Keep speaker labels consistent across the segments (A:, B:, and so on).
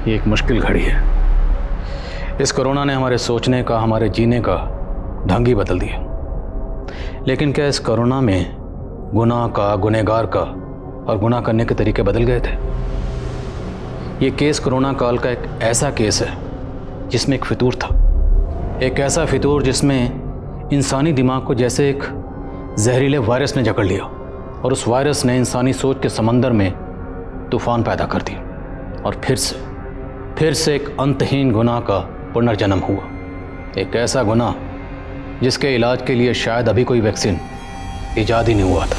A: ये एक मुश्किल घड़ी है। इस कोरोना ने हमारे सोचने का, हमारे जीने का ढंग ही बदल दिया। लेकिन क्या इस कोरोना में गुनाह का, गुनहगार का और गुनाह करने के तरीके बदल गए थे? ये केस कोरोना काल का एक ऐसा केस है जिसमें एक फितूर था, एक ऐसा फितूर जिसमें इंसानी दिमाग को जैसे एक जहरीले वायरस ने जकड़ लिया और उस वायरस ने इंसानी सोच के समंदर में तूफान पैदा कर दी और फिर से एक अंतहीन गुनाह का पुनर्जन्म हुआ। एक ऐसा गुनाह जिसके इलाज के लिए शायद अभी कोई वैक्सीन इजाद ही नहीं हुआ था।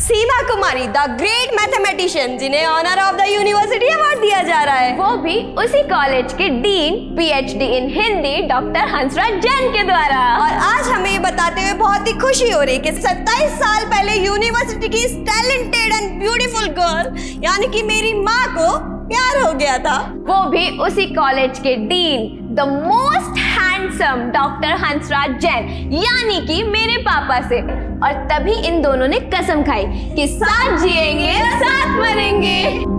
B: Seema Kumari, the great mathematician, जिन्हें honour of the university award दिया जा रहा है,
C: वो भी उसी कॉलेज के dean, PhD in Hindi, doctor Hansraj Jain के द्वारा।
B: और आज हमें ये बताते हुए बहुत ही खुशी हो रही है कि 27 साल पहले यूनिवर्सिटी की इस टैलेंटेड एंड ब्यूटीफुल गर्ल यानी कि मेरी माँ को प्यार हो गया था।
C: वो भी उसी कॉलेज के dean, the most handsome doctor Hansraj Jain यानी कि मेरे पापा से। और तभी इन दोनों ने कसम खाई कि साथ जिएंगे, साथ मरेंगे।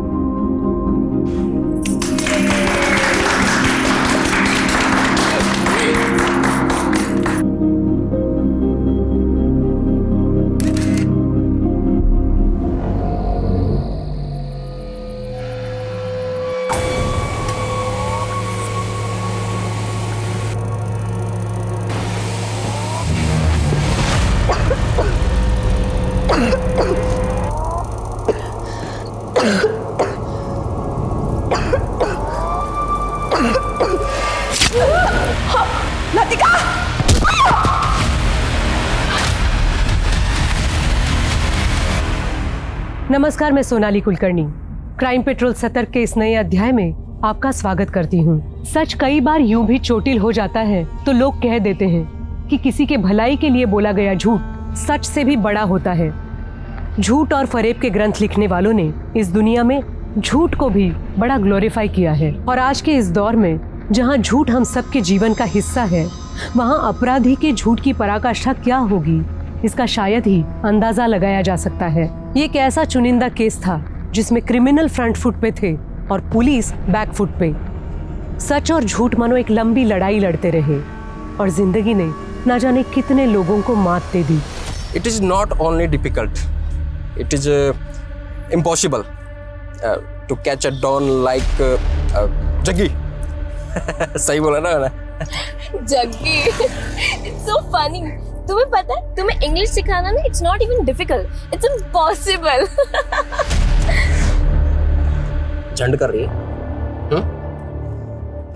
B: लतिका!
D: नमस्कार, मैं सोनाली कुलकर्णी क्राइम पेट्रोल सतर्क के इस नए अध्याय में आपका स्वागत करती हूँ। सच कई बार यूं भी चोटिल हो जाता है तो लोग कह देते हैं कि किसी के भलाई के लिए बोला गया झूठ सच से भी बड़ा होता है। झूठ और फरेब के ग्रंथ लिखने वालों ने इस दुनिया में झूठ को भी बड़ा ग्लोरीफाई किया है। और आज के इस दौर में जहाँ झूठ हम सबके जीवन का हिस्सा है, वहाँ अपराधी के झूठ की पराकाष्ठा क्या होगी, इसका शायद ही अंदाजा लगाया जा सकता है। ये एक ऐसा चुनिंदा केस था जिसमें क्रिमिनल फ्रंट फुट पे थे और पुलिस बैक फुट पे। सच और झूठ मानो एक लंबी लड़ाई लड़ते रहे और जिंदगी ने ना जाने कितने लोगों को मात दे दी।
E: It is not only difficult, it is impossible to catch a don like Jaggi. सही बोला ना मैंने?
C: Jaggi, it's so funny. तुम्हें पता है, तुम्हें इंग्लिश सिखाना ना, it's not even difficult, it's impossible.
E: झंड कर रही है?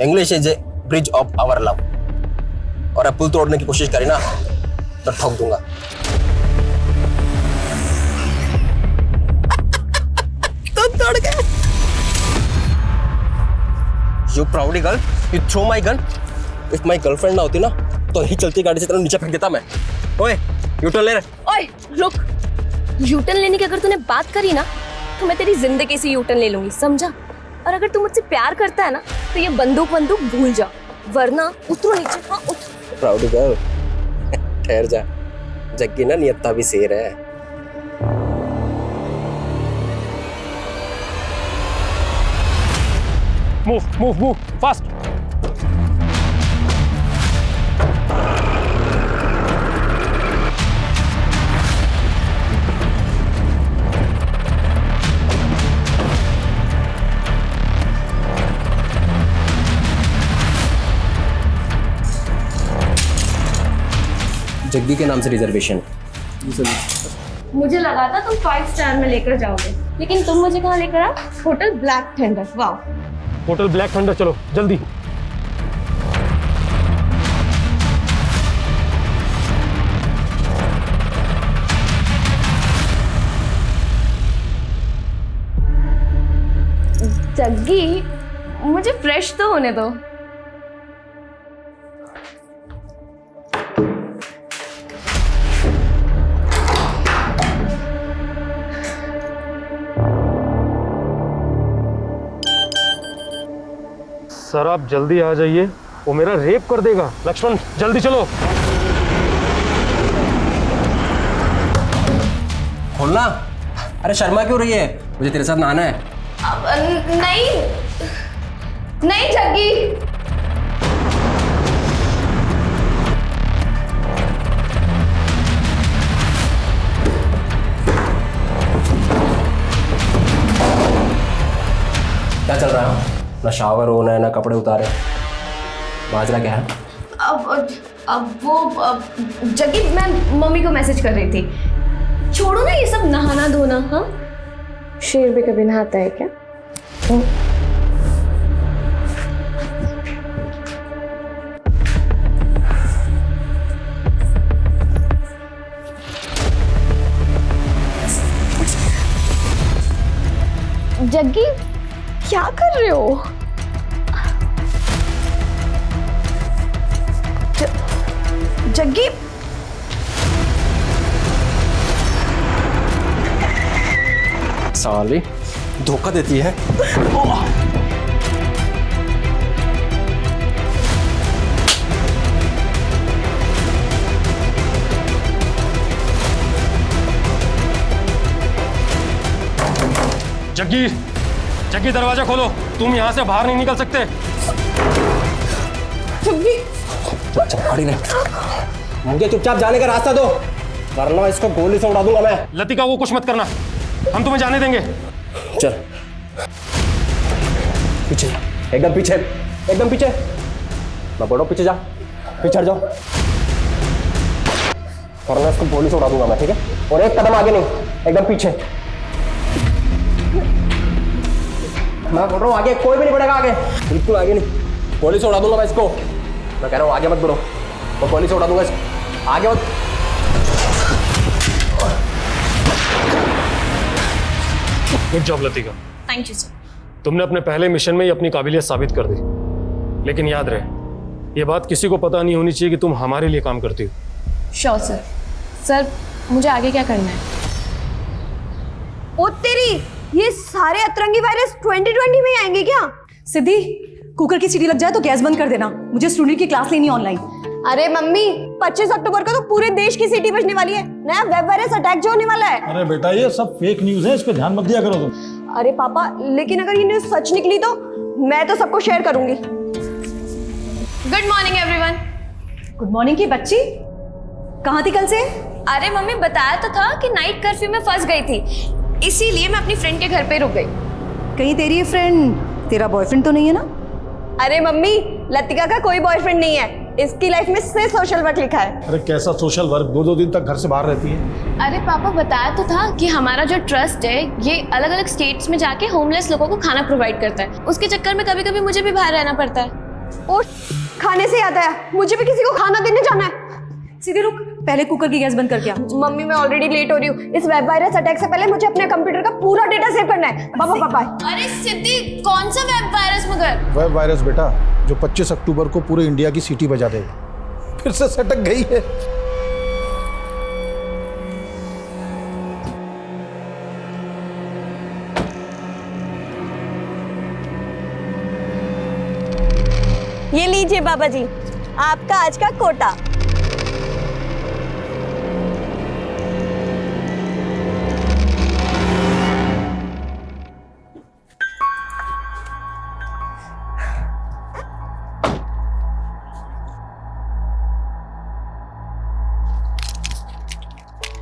E: English is a bridge of our love. और अब पुल तोड़ने की कोशिश करी ना तो ठोक दूंगा। तो तोड़ गए। You proudly girl, you throw my gun. If my girlfriend ना होती ना तो ही चलती गाड़ी से तेरे नीचे फेंक देता मैं। ओए, यूटर्न ले रहे।
C: ओए, रुक। यूटर्न लेने की अगर तूने बात करी ना तो मैं तेरी जिंदगी से यूटर्न ले लूंगी, समझा? और अगर तू मुझसे प्यार करता है ना तो ये बंदूक भूल जा, वरना उतरो नीचे। हाँ, उतर।
E: प्राउडी गर्ल, ठहर जा। जग्गी ना नियत्ता भी शेर है।
F: Move, fast.
E: जग्गी के नाम से रिजर्वेशन।
C: मुझे लगा था तुम 5 स्टार में लेकर जाओगे, लेकिन तुम मुझे कहाँ लेकर आओ? Hotel black thunder. वाह,
F: होटल ब्लैक थंडर, चलो जल्दी।
C: जग्गी, मुझे फ्रेश तो होने दो।
F: सर आप जल्दी आ जाइए, वो मेरा रेप कर देगा। लक्ष्मण जल्दी चलो।
E: खोलना। अरे शर्मा क्यों रही है? मुझे तेरे साथ नहाना है।
C: नहीं, नहीं जग्गी,
E: क्या चल रहा है? ना शावर होना है ना कपड़े उतारे, माजरा क्या है?
C: जग्गी मैं मम्मी को मैसेज कर रही थी। छोड़ो ना ये सब नहाना धोना। हाँ, शेर भी कभी नहाता है क्या? जग्गी क्या कर रहे हो?
B: जग्गी
E: साली धोखा देती है।
F: जग्गी, जग्गी दरवाजा खोलो, तुम यहाँ से बाहर नहीं निकल सकते।
E: खड़ी रहे, मुझे चुपचाप जाने का रास्ता दो, वरना इसको गोली से उड़ा दूंगा मैं।
F: लतिका को कुछ मत करना, हम तुम्हें जाने देंगे।
E: चल पीछे, एकदम पीछे, एकदम पीछे। मैं बोलो पीछे जा, पीछे हट जाओ, वरना इसको गोली से उड़ा दूंगा मैं, ठीक है? और एक कदम आगे नहीं, एकदम पीछे। मैं बोल रहा हूँ आगे कोई भी नहीं बढ़ेगा, आगे बिल्कुल आगे नहीं, गोली से उड़ा दूंगा मैं इसको। मैं कह रहा हूँ आगे मत बढ़ो, मैं गोली से उड़ा दूंगा इसको, आगे मत।
F: Good job Latika,
C: thank you sir.
F: तुमने अपने पहले मिशन में ही अपनी काबिलियत साबित कर दी। लेकिन याद रहे, ये बात किसी को पता नहीं होनी चाहिए कि तुम हमारे लिए काम करती हो।
C: Sure sir. सर मुझे आगे क्या करना है?
B: ओ तेरी, ये सारे अतरंगी वायरस 2020 में ही आएंगे क्या?
G: सिद्धि, कुकर की सीटी लग जाए तो गैस बंद कर देना, मुझे स्टूडेंट की क्लास लेनी ऑनलाइन।
B: अरे मम्मी, 25 अक्टूबर को तो पूरे देश की सीटी बजने वाली है, नया वेब वायरस अटैक जो होने वाला है।
H: अरे बेटा ये सब फेक न्यूज़ है, इस पे ध्यान मत दिया करो तुम।
B: अरे पापा, लेकिन अगर ये न्यूज़ सच निकली तो मैं तो सबको शेयर करूंगी।
C: Good morning everyone.
G: Good morning की बच्ची, कहाँ थी कल से?
C: अरे मम्मी बताया तो था कि नाइट कर्फ्यू में फंस गई थी, इसीलिए मैं अपनी फ्रेंड के घर पे रुक गई।
G: कहीं तेरी ये फ्रेंड तेरा बॉयफ्रेंड तो नहीं है ना?
B: अरे मम्मी, लतिका का कोई बॉयफ्रेंड नहीं है, इसकी लाइफ में सिर्फ सोशल वर्क लिखा है।
H: अरे कैसा सोशल वर्क, 2-2 दिन तक घर से बाहर रहती है।
C: अरे पापा बताया तो था कि हमारा जो ट्रस्ट है ये अलग अलग स्टेट्स में जाके होमलेस लोगों को खाना प्रोवाइड करता है, उसके चक्कर में कभी कभी मुझे भी बाहर रहना पड़ता है।
B: ओ, खाने से याद आया, मुझे भी किसी को खाना देने जाना है।
G: सीधे रुक, पहले कुकर की गैस बंद करके आ।
B: मम्मी मैं ऑलरेडी लेट हो रही हूँ, इस वेब वायरस अटैक से पहले मुझे अपने कंप्यूटर का पूरा डेटा सेव करना है। पापा पापा।
C: अरे सिद्धि, कौन सा वेब वायरस मगर?
H: वेब वायरस बेटा, जो 25 अक्टूबर को पूरे इंडिया की सीटी बजा देगा। फिर से सटक गई है।
B: ये लीजिए बाबा जी, आपका आज का कोटा।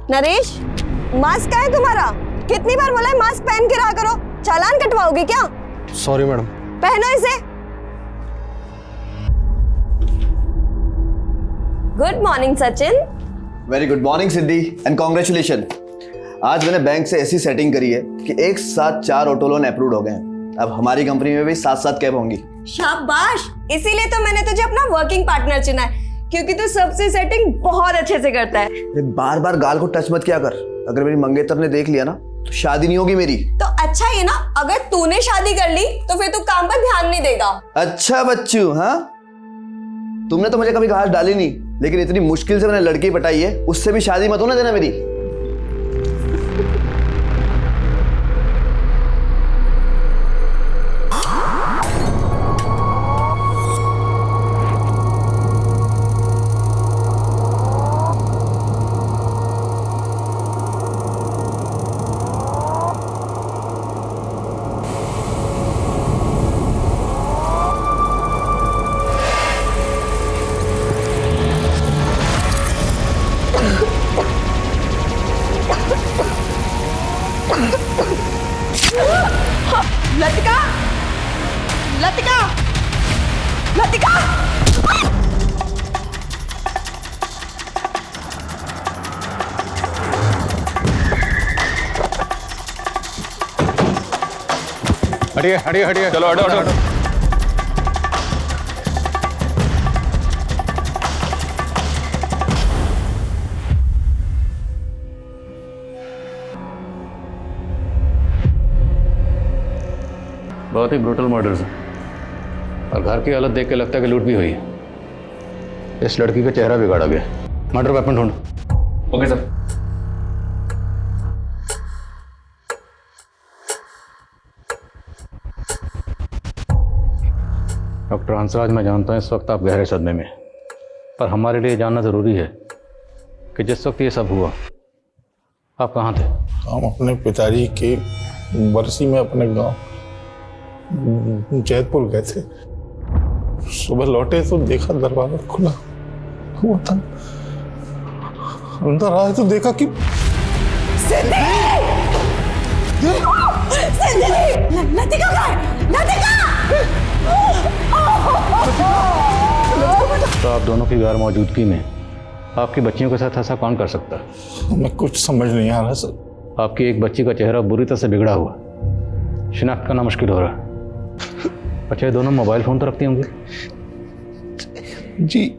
B: नरेश, मास्क कहाँ है तुम्हारा? कितनी बार बोला है मास्क पहन के रहा करो, चालान कटवाओगे क्या?
E: Sorry madam.
B: पहनो इसे। Good morning Sachin.
I: Very good morning Siddhi and congratulation. आज मैंने बैंक से ऐसी सेटिंग करी है कि एक साथ 4 ऑटो लोन अप्रूव हो गए हैं। अब हमारी कंपनी में भी 7-7 कैब होंगी।
B: शाबाश, इसीलिए तो मैंने तुझे अपना वर्किंग पार्टनर चुना है, क्योंकि तू सबसे सेटिंग बहुत अच्छे से करता है।
I: बार बार गाल को टच मत किया कर, अगर मेरी मंगेतर ने देख लिया ना तो शादी नहीं होगी मेरी।
B: तो अच्छा ये ना, अगर तूने शादी कर ली तो फिर तू काम पर ध्यान नहीं देगा।
I: अच्छा बच्चू, हाँ तुमने तो मुझे कभी घास डाली नहीं, लेकिन इतनी मुश्किल से मैंने लड़की पटाई है, उससे भी शादी मत होने देना मेरी।
B: लतिका, लतिका, लतिका।
A: हटिए हटिए हटिए, चलो हटो हटो। बहुत ही ब्रूटल मर्डर्स हैं और घर की हालत देख के लगता है कि लूट भी हुई है। इस लड़की का चेहरा बिगाड़ा गया। मर्डर वेपन ढूंढो।
E: Okay sir.
A: डॉक्टर हंसराज, मैं जानता हूँ इस वक्त आप गहरे सदमे में, पर हमारे लिए जानना ज़रूरी है कि जिस वक्त ये सब हुआ आप कहाँ थे?
H: हम अपने पिताजी के बरसी में अपने गांव जैतपुर गए थे। सुबह लौटे तो देखा दरवाजा खुला हुआ था। अंदर आए तो देखा कि
B: लतिका कहाँ है? लतिका!
A: तो आप दोनों की गैर मौजूदगी में आपकी बच्चियों के साथ ऐसा कौन कर सकता है?
H: हमें कुछ समझ नहीं आ रहा सर।
A: आपकी एक बच्ची का चेहरा बुरी तरह से बिगड़ा हुआ, शिनाख्त करना मुश्किल हो रहा है। अच्छा, ये दोनों मोबाइल फ़ोन तो रखती होंगी?
H: जी।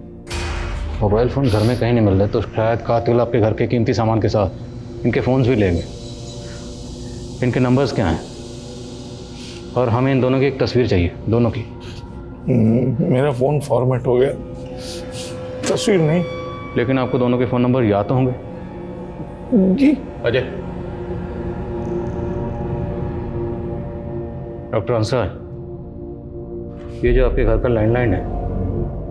A: मोबाइल फ़ोन घर में कहीं नहीं मिल रहे, तो शायद कातिल आपके घर के कीमती सामान के साथ इनके फ़ोन्स भी लेंगे। इनके नंबर्स क्या हैं? और हमें इन दोनों की एक तस्वीर चाहिए, दोनों की।
H: मेरा फ़ोन फॉर्मेट हो गया, तस्वीर नहीं।
A: लेकिन आपको दोनों के फ़ोन नंबर याद तो होंगे?
H: जी।
A: अजय, डॉक्टर हंसराज, ये जो आपके घर का लैंडलाइन है,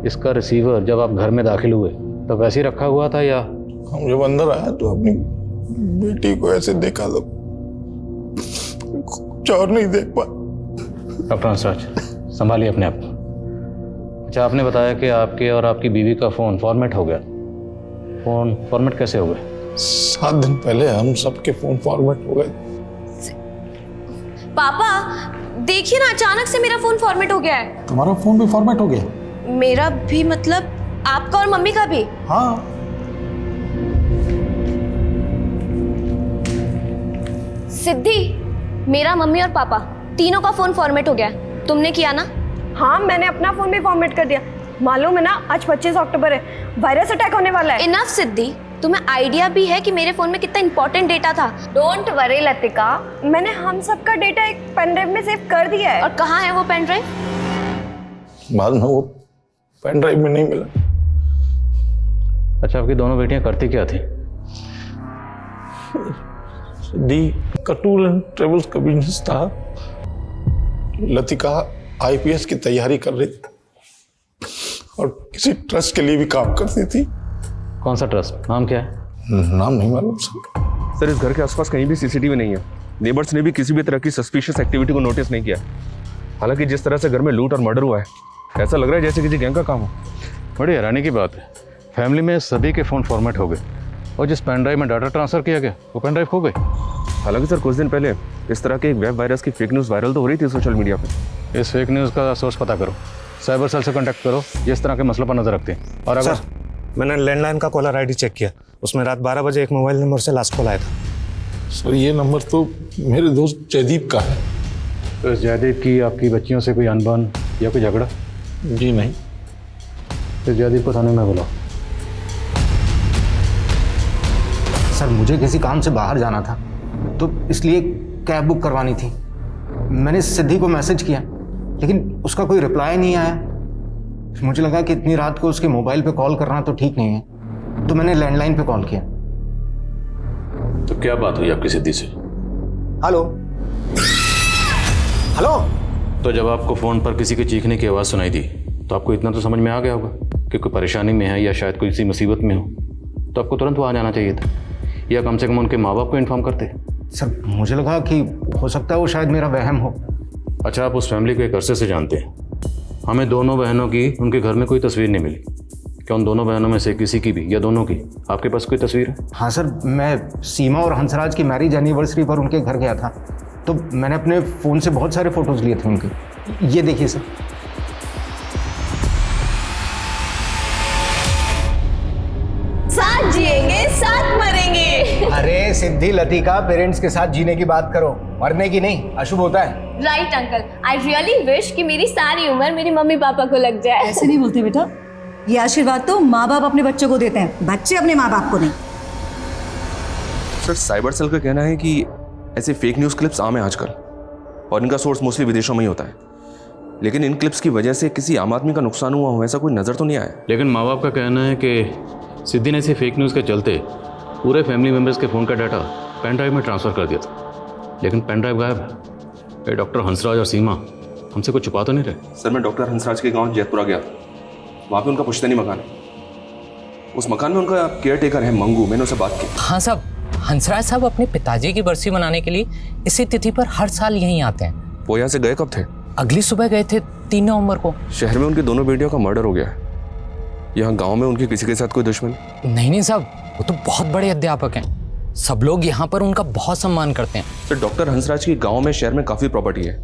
A: इसका रिसीवर जब आप घर में दाखिल हुए तो वैसे ही रखा हुआ था या?
H: हम जब अंदर आए तो अपनी बेटी को ऐसे देखा तो कुछ और नहीं देख पा।
A: डॉक्टर हंसराज, संभालिए अपने आप को। अच्छा, आपने बताया कि आपके और आपकी बीवी का फ़ोन फॉर्मेट हो गया। फ़ोन फॉर्मेट कैसे हो गए?
H: 7 दिन पहले हम सबके फ़ोन फॉर्मेट हो गए।
C: पापा देखिए ना, अचानक से मेरा फोन फॉर्मेट हो गया है।
H: तुम्हारा फ़ोन भी फॉर्मेट हो गया?
C: मेरा भी मतलब आपका और मम्मी का भी?
H: हाँ।
C: सिद्धि, मेरा, मम्मी और पापा तीनों का फोन फॉर्मेट हो गया। तुमने किया ना?
B: हाँ, मैंने अपना फोन भी फॉर्मेट कर दिया। मालूम है ना, आज 25 अक्टूबर है, वायरस अटैक होने वाला है।
C: इनफ सिद्धि, तुम्हें आइडिया भी है कि मेरे फोन में कितना इंपॉर्टेंट डेटा था। डोंट वरी लतिका,
B: मैंने हम सबका डेटा एक पेन ड्राइव में सेव कर दिया है।
C: और कहाँ है वो पेन ड्राइव?
H: बाद में वो पेन ड्राइव में नहीं मिला।
A: अच्छा, आपकी दोनों बेटियां करती क्या थी?
H: दी का टूर एंड ट्रेवल्स का बिजनेस था। लतिका आईपीएस की तैयारी कर रही थी और किसी ट्रस्ट के लिए भी काम करती थी।
A: कौन सा ट्रस्ट? नाम क्या है?
H: नाम नहीं मालूम सर।
E: सर, इस घर के आसपास कहीं भी सीसीटीवी नहीं है। नेबर्स ने भी किसी भी तरह की सस्पिशियस एक्टिविटी को नोटिस नहीं किया। हालांकि जिस तरह से घर में लूट और मर्डर हुआ है, ऐसा लग रहा है जैसे किसी गैंग का काम हो।
A: बड़ी हैरानी की बात है, फैमिली में सभी के फ़ोन फॉर्मेट हो गए और जिस पेन ड्राइव में डाटा ट्रांसफ़र किया गया वो पेन ड्राइव खो गई।
E: हालांकि सर, कुछ दिन पहले इस तरह के एक वेब वायरस की फेक न्यूज़ वायरल तो हो रही थी सोशल मीडिया पे।
A: इस फेक न्यूज़ का सोर्स पता करो, साइबर सेल से कॉन्टैक्ट करो, जिस तरह के मसलों पर नज़र रखते हैं। और अगर
J: मैंने लैंडलाइन का कॉलर आईडी चेक किया, उसमें रात 12 बजे एक मोबाइल नंबर से लास्ट कॉल आया था।
H: सर, ये नंबर तो मेरे दोस्त जयदीप का है।
A: तो इस जयदीप की आपकी बच्चियों से कोई अनबन या कोई झगड़ा?
H: जी नहीं।
A: इस जयदीप को थाने में बुलाओ।
K: सर, मुझे किसी काम से बाहर जाना था तो इसलिए कैब बुक करवानी थी। मैंने सिद्धि को मैसेज किया लेकिन उसका कोई रिप्लाई नहीं आया। मुझे लगा कि इतनी रात को उसके मोबाइल पे कॉल करना तो ठीक नहीं है, तो मैंने लैंडलाइन पे कॉल किया।
A: तो क्या बात हुई आपकी सिद्धि से?
K: Hello hello.
A: तो जब आपको फ़ोन पर किसी के चीखने की आवाज़ सुनाई दी तो आपको इतना तो समझ में आ गया होगा कि कोई परेशानी में है या शायद कोई किसी मुसीबत में हो, तो आपको तुरंत वहाँ जाना चाहिए था, या कम से कम उनके माँ बाप को इन्फॉर्म करते।
K: सर, मुझे लगा कि हो सकता है वो शायद मेरा वहम हो।
A: अच्छा, आप उस फैमिली को एक अरसे से जानते हैं। हमें दोनों बहनों की उनके घर में कोई तस्वीर नहीं मिली। क्या उन दोनों बहनों में से किसी की भी या दोनों की आपके पास कोई तस्वीर है?
K: हाँ सर, मैं सीमा और हंसराज की मैरिज एनिवर्सरी पर उनके घर गया था। तो मैंने अपने फ़ोन से बहुत सारे फ़ोटोज़ लिए थे उनके। ये देखिए सर।
B: साथ जिएंगे साथ मरेंगे।
K: अरे सिद्धि लतिका, पेरेंट्स के साथ जीने की बात करो, मरने की नहीं, अशुभ होता है।
C: Right uncle, I really wish कि मेरी सारी उम्र मेरी मम्मी पापा को लग जाए।
G: ऐसे नहीं बोलते बेटा, ये आशीर्वाद तो माँ बाप अपने बच्चों को देते हैं, बच्चे अपने माँ बाप को नहीं।
L: सर साइबर सेल का कहना है कि ऐसे फेक न्यूज़ क्लिप्स आम है आजकल और इनका सोर्स मोस्टली विदेशों में ही होता है, लेकिन इन क्लिप्स की वजह से किसी आम आदमी का नुकसान हुआ हो ऐसा कोई नज़र तो नहीं आया।
A: लेकिन माँ बाप का कहना है कि सिद्धि ने इसे फेक न्यूज़ के चलते पूरे फैमिली मेम्बर्स के फ़ोन का डाटा पेन ड्राइव में ट्रांसफ़र कर दिया था, लेकिन पेन ड्राइव गायब है। ये डॉक्टर हंसराज और सीमा हमसे कुछ छुपा तो नहीं रहे।
L: सर मैं डॉक्टर हंसराज के गांव जैतपुरा गया था, वहाँ पे उनका पुश्तैनी मकान है। उस मकान में उनका केयर टेकर है मंगू, मैंने उससे बात की।
M: हाँ साहब, हंसराज साहब अपने पिताजी की बरसी मनाने के लिए इसी तिथि पर हर साल यहीं आते हैं।
L: वो यहाँ से गए कब थे?
M: अगली सुबह गए थे 3 नवंबर को।
L: शहर में उनकी दोनों बेटियों का मर्डर हो गया है। यहाँ गांव में उनकी किसी के साथ कोई दुश्मनी?
M: नहीं साहब, वो तो बहुत बड़े अध्यापक हैं, सब लोग यहाँ पर उनका बहुत सम्मान करते हैं।
L: सर डॉक्टर हंसराज की गाँव में शहर में काफ़ी प्रॉपर्टी है,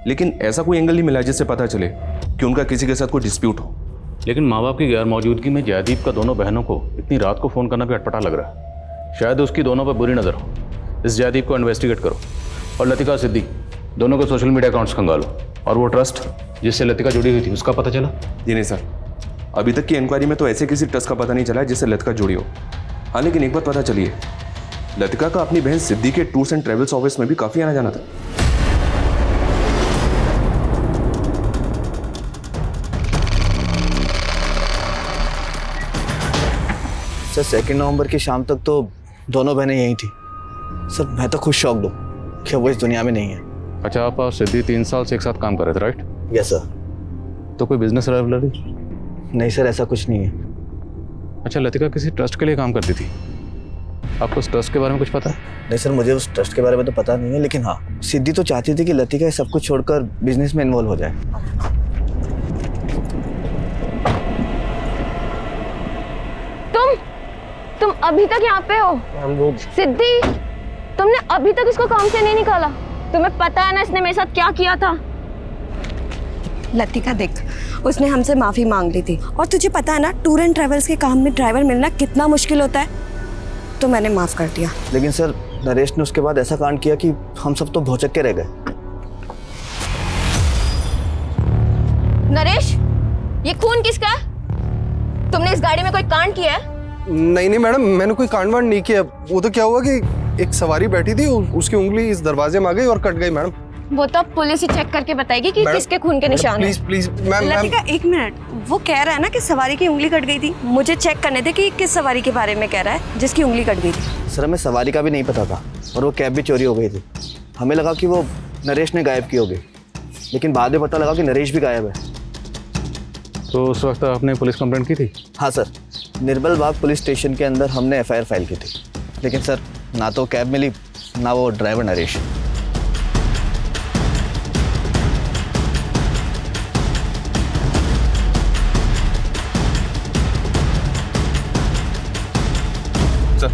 L: लेकिन ऐसा कोई एंगल नहीं मिला जिससे पता चले कि उनका किसी के साथ कोई डिस्प्यूट हो।
A: लेकिन माँ बाप की गैर मौजूदगी में जयदीप का दोनों बहनों को इतनी रात को फ़ोन करना भी अटपटा लग रहा है। शायद उसकी दोनों पर बुरी नज़र हो। इस जयदीप को इन्वेस्टिगेट करो और लतिका सिद्धि दोनों को सोशल मीडिया अकाउंट्स खंगालो, और वो ट्रस्ट जिससे लतिका जुड़ी हुई थी उसका पता चला?
L: जी नहीं सर, अभी तक की इंक्वायरी में तो ऐसे किसी ट्रस्ट का पता नहीं चला है जिससे लतिका जुड़ी हो। हाँ लेकिन एक बात पता चली है, लतिका का अपनी बहन सिद्धि के टूर्स एंड ट्रेवल्स ऑफिस में भी काफ़ी आना जाना था।
I: सर 2 नवंबर की शाम तक तो दोनों बहनें यहीं थी। सर मैं तो खुद शॉक्ड हूँ कि वो इस दुनिया में नहीं है।
A: अच्छा, आप और सिद्धि 3 साल से एक साथ काम कर रहे थे, राइट?
I: Yes sir.
A: तो कोई बिजनेस राइवलरी?
I: नहीं सर, ऐसा कुछ नहीं है।
A: अच्छा, लतिका किसी ट्रस्ट के लिए काम करती थी, आपको उस ट्रस्ट के बारे में कुछ पता है?
I: नहीं सर, मुझे उस ट्रस्ट के बारे में तो पता नहीं है, लेकिन हाँ सिद्धि तो चाहती थी कि लतिका सब कुछ छोड़कर बिजनेस में इन्वॉल्व हो जाए।
C: तुम अभी तक यहाँ पे हो? सिद्धि, तुमने अभी तक इसको काम से नहीं निकाला? तुम्हें पता है ना इसने मेरे साथ क्या किया था?
B: लतिका देख, उसने हमसे माफी मांग ली थी, और तुझे पता है ना टूर एंड ट्रेवल्स के काम में ड्राइवर मिलना कितना मुश्किल होता है, तो मैंने माफ कर दिया।
I: लेकिन सर नरेश ने उसके बाद ऐसा कांड किया कि हम सब तो भौचक्के रह गए।
C: नरेश, ये खून किसका है? तुमने इस गाड़ी में कोई कांड किया है?
N: नहीं मैडम, मैंने कोई कांड वांड नहीं किया। वो तो क्या हुआ कि एक सवारी बैठी थी, उसकी उंगली इस दरवाजे में आ गई और कट गई मैडम।
C: वो तो पुलिस ही चेक करके बताएगी कि किसके खून के निशान हैं।
N: Please ma'am.
B: लतिका एक मिनट, वो कह रहा है ना कि सवारी की उंगली कट गई थी। मुझे चेक करने दे कि किस सवारी के बारे में कह रहा है जिसकी उंगली कट गई थी।
I: सर हमें सवारी का भी नहीं पता था, और वो कैब भी चोरी हो गई थी। हमें लगा कि वो नरेश ने गायब की होगी, लेकिन बाद में पता लगा कि नरेश भी गायब है।
A: तो उस वक्त आपने पुलिस कंप्लेंट की थी?
I: हाँ सर, निर्मल बाग पुलिस स्टेशन के अंदर हमने FIR फाइल की थी, लेकिन सर ना तो कैब मिली ना वो ड्राइवर नरेश।
L: सर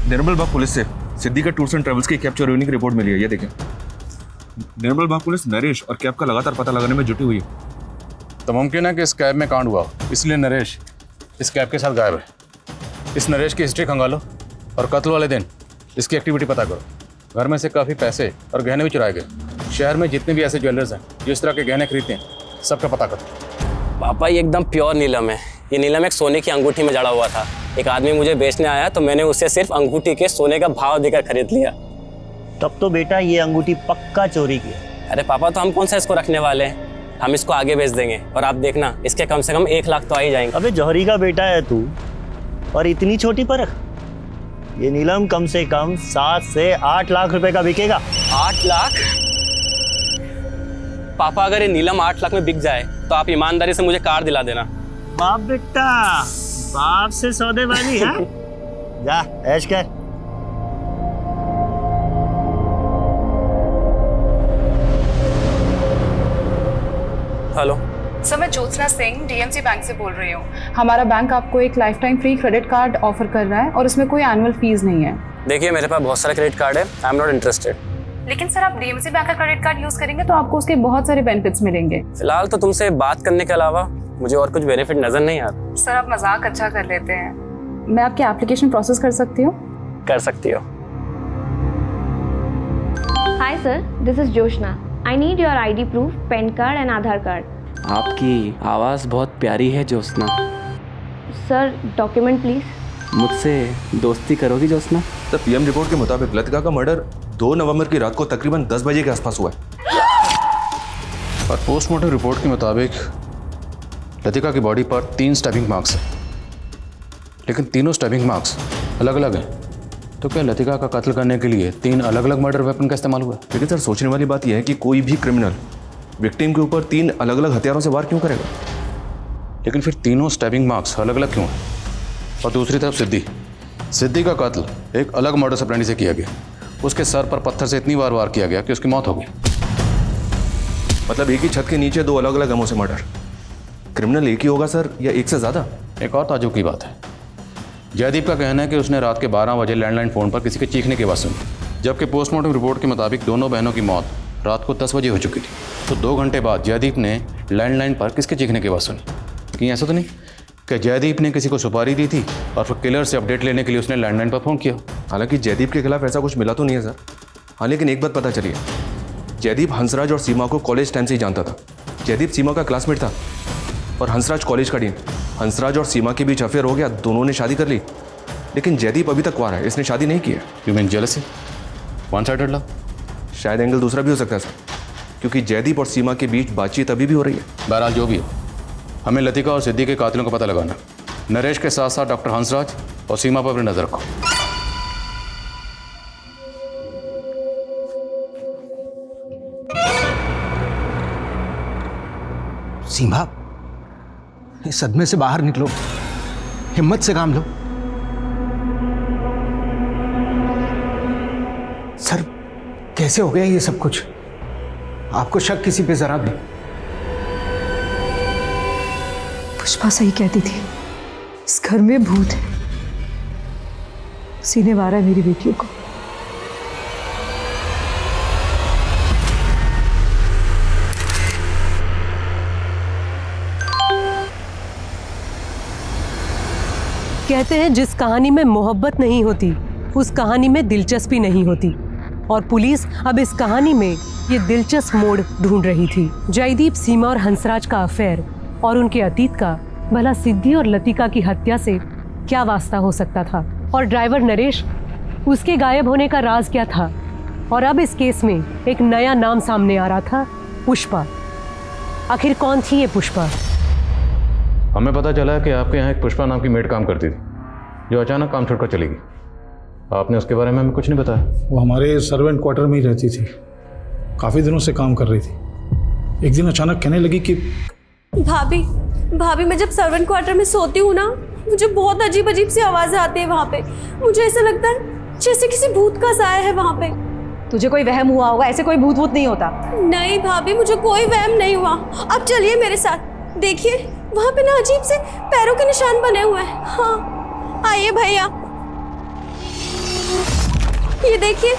L: निर्मल बाग पुलिस से सिद्धि का टूर्स एंड ट्रेवल्स की कैब चोरी होने की रिपोर्ट मिली है, ये देखें। निर्मल बाग पुलिस नरेश और कैब का लगातार पता लगाने में जुटी हुई है।
A: तो मुमकिन है कि इस कैब में कांड हुआ, इसलिए नरेश इस कैब के साथ गायब है। इस नरेश की हिस्ट्री खंगालो और कत्ल वाले दिन इसकी एक्टिविटी पता करो। घर में से काफ़ी पैसे और गहने भी चुराए गए। शहर में जितने भी ऐसे ज्वेलर्स हैं जो इस तरह के गहने खरीदते हैं, सबका पता करो।
E: पापा ये एकदम प्योर नीलम है। ये नीलम एक सोने की अंगूठी में जड़ा हुआ था। एक आदमी मुझे बेचने आया तो मैंने उसे सिर्फ अंगूठी के सोने का भाव देकर खरीद लिया।
O: तब तो बेटा ये अंगूठी पक्का चोरी की है।
E: अरे पापा, तो हम कौन सा इसको रखने वाले हैं, हम इसको आगे बेच देंगे और आप देखना इसके कम से कम 1 लाख तो आ ही जाएंगे।
O: अबे जौहरी का बेटा है तू, और इतनी छोटी परख। ये नीलम कम से कम 7 से 8 लाख रुपए का बिकेगा।
E: 8 लाख? पापा अगर ये नीलम 8 लाख में बिक जाए तो आप ईमानदारी से मुझे कार दिला देना।
O: बाप बेटा, बाप से सौदेबाजी है। जा ऐश कर।
E: हेलो
P: सर, मैं ज्योत्सना सिंह DMC बैंक से बोल रही हूँ। हमारा बैंक आपको एक life time free credit card offer कर रहा है और इसमें कोई एनुअल फीस नहीं है।
E: देखिए, मेरे पास बहुत सारे क्रेडिट कार्ड है, आई एम नॉट इंटरेस्टेड।
P: लेकिन सर आप डीएमसी बैंक का क्रेडिट कार्ड यूज करेंगे तो आपको उसके बहुत सारे बेनिफिट्स मिलेंगे।
E: फिलहाल तो तुमसे बात करने के अलावा मुझे और कुछ बेनिफिट नजर नहीं आता।
P: सर आप मजाक अच्छा कर लेते हैं। मैं आपकी एप्लीकेशन प्रोसेस कर सकती हूँ?
E: कर सकती हो।
C: Hi sir, this is Joshna. I need your ID proof, pan card and Aadhaar card.
Q: आपकी आवाज़ बहुत प्यारी है ज्योत्सना।
C: Sir document please.
Q: मुझसे दोस्ती करोगी ज्योत्सना?
L: सर पीएम रिपोर्ट के मुताबिक लतिका का मर्डर 2 नवंबर की रात को तकरीबन 10 बजे के आसपास हुआ है।
A: और पोस्टमार्टम रिपोर्ट के मुताबिक लतिका की बॉडी पर 3 स्टैबिंग मार्क्स हैं, लेकिन तीनों स्टैबिंग मार्क्स अलग अलग हैं। तो क्या लतिका का कत्ल करने के लिए 3 अलग अलग मर्डर वेपन का इस्तेमाल हुआ?
L: लेकिन सर सोचने वाली बात यह है कि कोई भी क्रिमिनल विक्टिम के ऊपर 3 अलग अलग हथियारों से वार क्यों करेगा?
A: लेकिन फिर तीनों स्टैबिंग मार्क्स अलग अलग क्यों हैं? और दूसरी तरफ सिद्धि का कत्ल एक अलग मर्डर ऑपरेंडी से किया गया। उसके सर पर पत्थर से इतनी बार वार किया गया कि उसकी मौत हो गई।
L: मतलब एक ही छत के नीचे 2 अलग अलग एमओ से मर्डर। क्रिमिनल एक ही होगा सर या एक से ज़्यादा?
A: एक और ताज्जुब की बात है, जयदीप का कहना है कि उसने रात के 12 बजे लैंडलाइन फ़ोन पर किसी के चीखने की आवाज़ सुनी, जबकि पोस्टमार्टम रिपोर्ट के मुताबिक दोनों बहनों की मौत रात को 10 बजे हो चुकी थी। तो 2 घंटे बाद जयदीप ने लैंडलाइन पर किसके चीखने की आवाज़ सुनी? कहीं ऐसा तो नहीं कि जयदीप ने किसी को सुपारी दी थी और फिर किलर से अपडेट लेने के लिए उसने लैंडलाइन पर फ़ोन किया?
L: हालांकि जयदीप के खिलाफ ऐसा कुछ मिला तो नहीं है सर। हाँ, लेकिन एक बात पता चली है, जयदीप हंसराज और सीमा को कॉलेज टाइम से ही जानता था। जयदीप सीमा का क्लासमेट था और हंसराज कॉलेज का डीन। हंसराज और सीमा के बीच अफेयर हो गया, दोनों ने शादी कर ली, लेकिन जयदीप अभी तक कुंवारा है, इसने शादी नहीं की है।
A: You mean jealousy? One sided love?
L: शायद एंगल दूसरा भी हो सकता है सर, क्योंकि जयदीप और सीमा के बीच बातचीत अभी भी हो रही है।
A: बहरहाल जो भी हो, हमें लतिका और सिद्धि के कातिलों का पता लगाना। नरेश के साथ साथ डॉक्टर हंसराज और सीमा पर अपनी नजर रखो।
K: सीमा, इस सदमे से बाहर निकलो, हिम्मत से काम लो। सर कैसे हो गया ये सब कुछ? आपको शक किसी पे जरा भी?
G: पुष्पा सही कहती थी, इस घर में भूत है, सीने मारा है मेरी बेटियों को।
D: कहते हैं जिस कहानी में मोहब्बत नहीं होती उस कहानी में दिलचस्पी नहीं होती, और पुलिस अब इस कहानी में ये दिलचस्प मोड़ ढूंढ रही थी। जयदीप, सीमा और हंसराज का अफेयर और उनके अतीत का भला सिद्धि और लतिका की हत्या से क्या वास्ता हो सकता था? और ड्राइवर नरेश, उसके गायब होने का राज क्या था? और अब इस केस में एक नया नाम सामने आ रहा था, पुष्पा। आखिर कौन थी ये पुष्पा?
A: हमें पता चला है कि आपके यहाँ एक पुष्पा नाम की मेड काम करती थी, जो अचानक काम छोड़कर चली गई। आपने उसके बारे में हमें कुछ नहीं बताया।
H: वो हमारे सर्वेंट क्वार्टर में ही रहती थी, काफ़ी दिनों से काम कर रही थी। एक दिन अचानक कहने लगी कि
B: भाभी मैं जब सर्वेंट क्वार्टर में सोती हूँ ना, मुझे बहुत अजीब अजीब सी आवाज़ें आती है वहाँ पे। मुझे ऐसा लगता है जैसे किसी भूत का साया है वहाँ पे।
G: तुझे कोई वहम हुआ होगा, ऐसे कोई भूत वूत नहीं होता।
B: नहीं भाभी, मुझे कोई वहम नहीं हुआ। अब चलिए मेरे साथ, देखिए वहाँ पे ना अजीब से पैरों के निशान बने हुए हैं। हाँ आइए भैया, ये देखिए।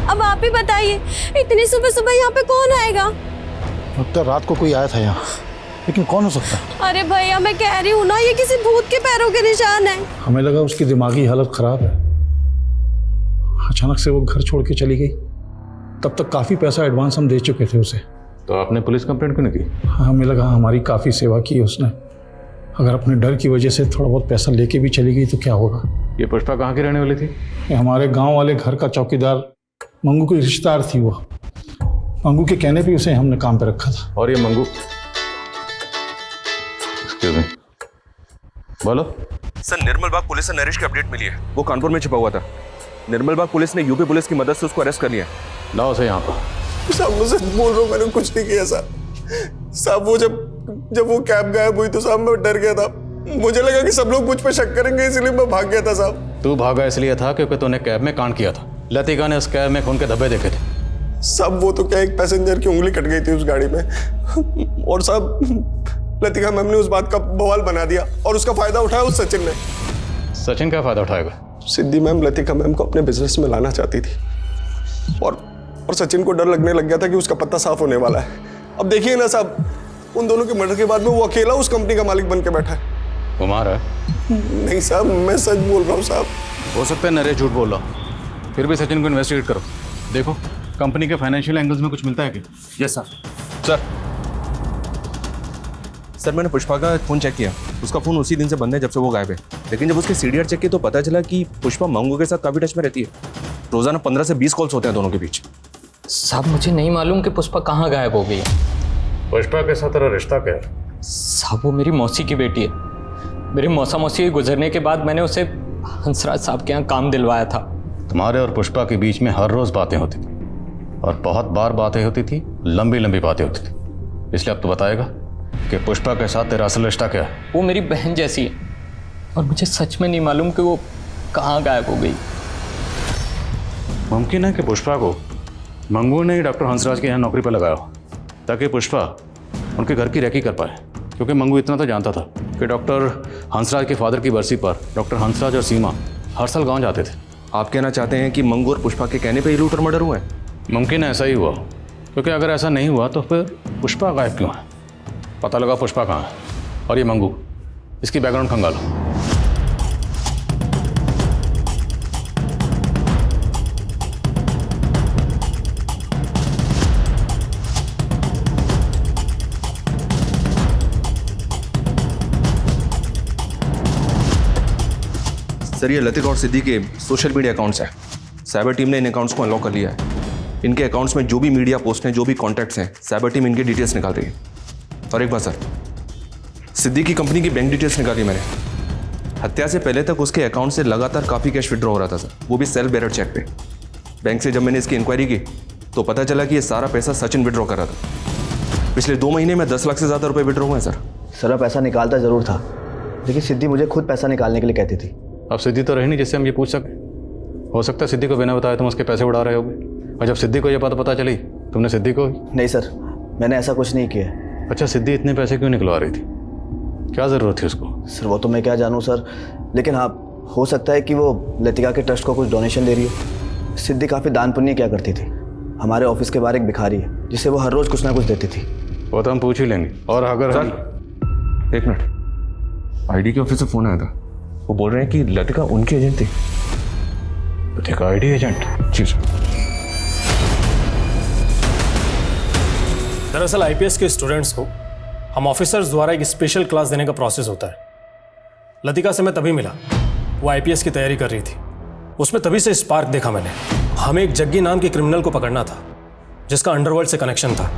B: अब आप ही बताइए, इतनी सुबह सुबह यहाँ पे कौन आएगा?
H: अब तो रात को कोई आया था यहाँ, लेकिन कौन हो सकता है?
B: अरे भैया मैं कह रही हूँ ना, ये किसी भूत के पैरों के निशान है।
H: हमें लगा उसकी दिमागी हालत खराब है, अचानक से वो घर छोड़ के चली गई। तब तक काफ़ी पैसा एडवांस हम दे चुके थे उसे।
A: तो आपने पुलिस कंप्लेंट क्यों नहीं की?
H: हमें लगा हमारी काफ़ी सेवा की उसने, अगर अपने डर की वजह से थोड़ा बहुत पैसा लेके भी चली गई तो क्या होगा।
A: ये पुष्पा कहाँ की रहने वाली थी?
H: ये हमारे गांव वाले घर का चौकीदार मंगू की रिश्तेदार थी। वो मंगू के कहने पे उसे हमने काम पे रखा था।
A: और ये मंगू, बोलो
L: सर। निर्मल बाग पुलिस से नरेश की अपडेट मिली है, वो कानपुर में छिपा हुआ था। निर्मल बाग पुलिस ने यूपी पुलिस की मदद से उसको अरेस्ट कर लिया।
A: लाओ उसे यहाँ पर।
N: साहब मुझे बोल रहा हूँ, मैंने कुछ नहीं किया साहब। वो जब वो कैब गायब हुई तो साहब मैं डर गया था। मुझे लगा कि सब लोग मुझ पे शक करेंगे, इसलिए मैं भाग गया था साहब।
A: तू भागा इसलिए था क्योंकि तूने कैब में कांड किया था। लतिका ने उस कैब में खून के धब्बे देखे थे।
N: साहब वो तो क्या, एक पैसेंजर की उंगली कट गई थी उस गाड़ी में, और साहब लतिका मैम ने उस बात का बवाल बना दिया और उसका फायदा उठाया उस सचिन ने।
A: सचिन क्या फायदा उठाएगा?
N: सिद्धि मैम लतिका मैम को अपने बिजनेस में लाना चाहती थी, और और सचिन को डर लगने लग गया था कि उसका पत्ता साफ होने वाला है। अब देखिए ना साहब, उन दोनों के मर्डर के बाद में वो अकेला उस कंपनी का मालिक बन के बैठा है।
A: कुमार है?
N: नहीं साहब, मैं सच बोल रहा हूँ साहब।
A: हो सकता है नरेश झूठ बोल रहा, फिर भी सचिन को इन्वेस्टिगेट करो। देखो कंपनी के फाइनेंशियल एंगल्स में कुछ मिलता है क्या?
L: Yes sir. सर मैंने पुष्पा का फ़ोन चेक किया, उसका फ़ोन उसी दिन से बंद है जब से वो गायब है। लेकिन जब उसके सीडीआर चेक किया तो पता चला कि पुष्पा मंगू के साथ काफ़ी टच में रहती है। रोज़ाना 15 से 20 कॉल्स होते हैं दोनों के बीच।
M: साहब मुझे नहीं मालूम कि पुष्पा कहाँ गायब हो गई है।
F: पुष्पा के साथ तेरा रिश्ता क्या है?
M: साहब वो मेरी मौसी की बेटी है। मेरी मौसी के गुजरने के बाद मैंने उसे हंसराज साहब के यहाँ काम दिलवाया था।
A: तुम्हारे और पुष्पा के बीच में हर रोज़ बातें होती थी और बहुत बार बातें होती थी, लंबी लंबी बातें होती थी। इसलिए अब तो बताएगा कि पुष्पा के साथ तेरा असल रिश्ता क्या है?
M: वो मेरी बहन जैसी है और मुझे सच में नहीं मालूम कि वो कहाँ गायब हो गई।
A: मुमकिन है कि पुष्पा को मंगू ने डॉक्टर हंसराज के यहाँ नौकरी पर लगाया हो ताकि पुष्पा उनके घर की रेकी कर पाए, क्योंकि मंगू इतना तो जानता था कि डॉक्टर हंसराज के फादर की बरसी पर डॉक्टर हंसराज और सीमा हर साल गाँव जाते थे।
L: आप कहना चाहते हैं कि मंगू और पुष्पा के कहने पर ही लूट और मर्डर हुआ है?
A: मुमकिन है ऐसा ही हुआ, क्योंकि अगर ऐसा नहीं हुआ तो फिर पुष्पा गायब क्यों है? पता लगा पुष्पा कहाँ है और ये मंगू, इसकी बैकग्राउंड खंगालो।
L: सर ये लतिका और सिद्दी के सोशल मीडिया अकाउंट्स हैं। साइबर टीम ने इन अकाउंट्स को अनलॉक कर लिया है। इनके अकाउंट्स में जो भी मीडिया पोस्ट हैं, जो भी कॉन्टैक्ट्स हैं, साइबर टीम इनके डिटेल्स निकाल रही है। और एक बात सर, सिद्दी की कंपनी की बैंक डिटेल्स निकाली मैंने। हत्या से पहले तक उसके अकाउंट से लगातार काफ़ी कैश विड्रॉ हो रहा था सर, वो भी सेल्फ बेरर चेक पे। बैंक से जब मैंने इसकी इंक्वायरी की तो पता चला कि ये सारा पैसा सचिन विड्रॉ कर रहा था। पिछले 2 महीने में 10 लाख से ज़्यादा रुपये विड्रॉ हुए हैं सर।
I: सर पैसा निकालता ज़रूर था, लेकिन सिद्धि मुझे खुद पैसा निकालने के लिए कहती थी।
A: अब सिद्धि तो रही नहीं जिससे हम ये पूछ सकें। हो सकता है सिद्धि को बिना बताए तुम उसके पैसे उड़ा रहे होगे, और जब सिद्धि को ये बात पता चली तुमने सिद्धि को।
I: नहीं सर, मैंने ऐसा कुछ नहीं किया।
A: अच्छा, सिद्धि इतने पैसे क्यों निकलवा रही थी? क्या ज़रूरत थी उसको?
I: सर वो तो मैं क्या जानूँ सर, लेकिन हाँ हो सकता है कि वो लतिका के ट्रस्ट को कुछ डोनेशन दे रही हो। सिद्धि काफ़ी दान पुण्य क्या करती थी। हमारे ऑफिस के बाहर एक भिखारी है जिसे वो हर रोज़ कुछ ना कुछ देती थी।
A: वो तो हम पूछ ही लेंगे। और अगर
L: सर 1 मिनट, आईडी के ऑफिस से फ़ोन आया था, वो बोल रहे हैं कि लतिका उनकी एजेंट थी।
A: Latika ID agent?
L: जी सर।
F: दरअसल आईपीएस के स्टूडेंट्स को हम ऑफिसर्स द्वारा एक स्पेशल क्लास देने का प्रोसेस होता है। लतिका से मैं तभी मिला, वो आईपीएस की तैयारी कर रही थी। उसमें तभी से स्पार्क देखा मैंने। हमें एक जग्गी नाम के क्रिमिनल को पकड़ना था जिसका अंडरवर्ल्ड से कनेक्शन था।